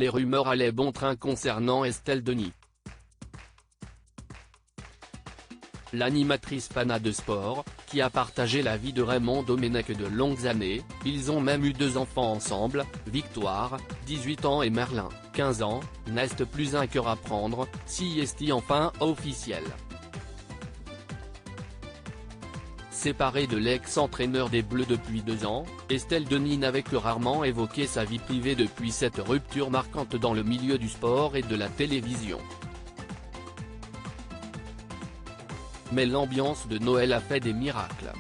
les rumeurs allaient bon train concernant Estelle Denis. L'animatrice fanat de sport, qui a partagé la vie de Raymond Domenech de longues années, ils ont même eu 2 enfants ensemble, Victoire, 18 ans et Merlin, 15 ans, n'est plus un cœur à prendre, si est enfin officiel. Séparée de l'ex-entraîneur des Bleus depuis 2 ans, Estelle Denis n'avait que rarement évoqué sa vie privée depuis cette rupture marquante dans le milieu du sport et de la télévision. Mais l'ambiance de Noël a fait des miracles.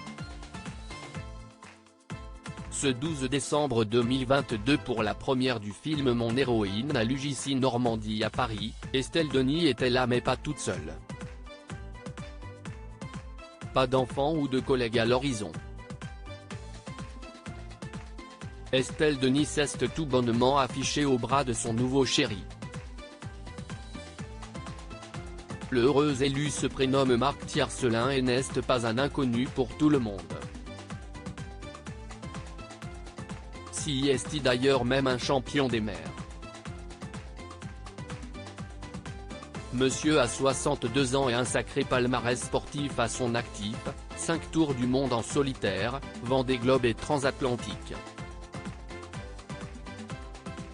Ce 12 décembre 2022 pour la première du film Mon héroïne à l'UGC Normandie à Paris, Estelle Denis était là mais pas toute seule. Pas d'enfants ou de collègues à l'horizon. Estelle Denis s'est tout bonnement affichée au bras de son nouveau chéri. Le heureux élu se prénomme Marc Tiercelin et n'est pas un inconnu pour tout le monde. Si est d'ailleurs même un champion des mers. Monsieur a 62 ans et un sacré palmarès sportif à son actif, 5 tours du monde en solitaire, Vendée Globe et transatlantique.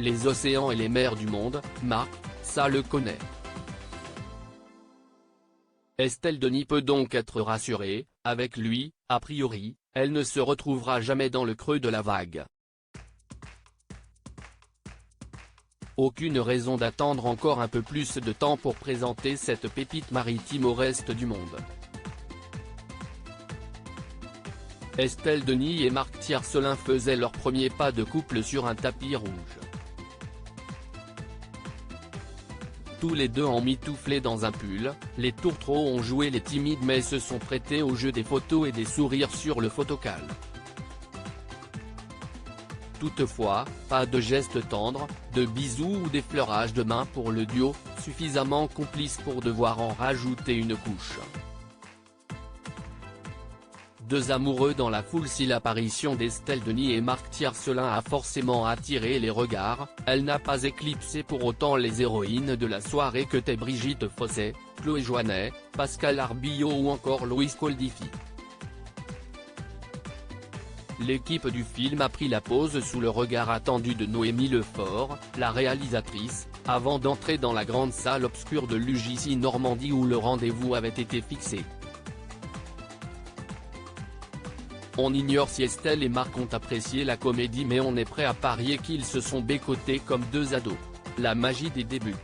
Les océans et les mers du monde, Marc, ça le connaît. Estelle Denis peut donc être rassurée, avec lui, a priori, elle ne se retrouvera jamais dans le creux de la vague. Aucune raison d'attendre encore un peu plus de temps pour présenter cette pépite maritime au reste du monde. Estelle Denis et Marc Tiercelin faisaient leur premier pas de couple sur un tapis rouge. Tous les deux ont mitouflé dans un pull, les tourtereaux ont joué les timides mais se sont prêtés au jeu des photos et des sourires sur le photocal. Toutefois, pas de gestes tendres, de bisous ou d'effleurages de main pour le duo, suffisamment complice pour devoir en rajouter une couche. 2 amoureux dans la foule. Si l'apparition d'Estelle Denis et Marc Tiercelin a forcément attiré les regards, elle n'a pas éclipsé pour autant les héroïnes de la soirée que étaient Brigitte Fossey, Chloé Joannet, Pascal Arbillot ou encore Louise Coldifi. L'équipe du film a pris la pause sous le regard attendu de Noémie Lefort, la réalisatrice, avant d'entrer dans la grande salle obscure de l'UGC Normandie où le rendez-vous avait été fixé. On ignore si Estelle et Marc ont apprécié la comédie mais on est prêt à parier qu'ils se sont bécotés comme 2 ados. La magie des débuts.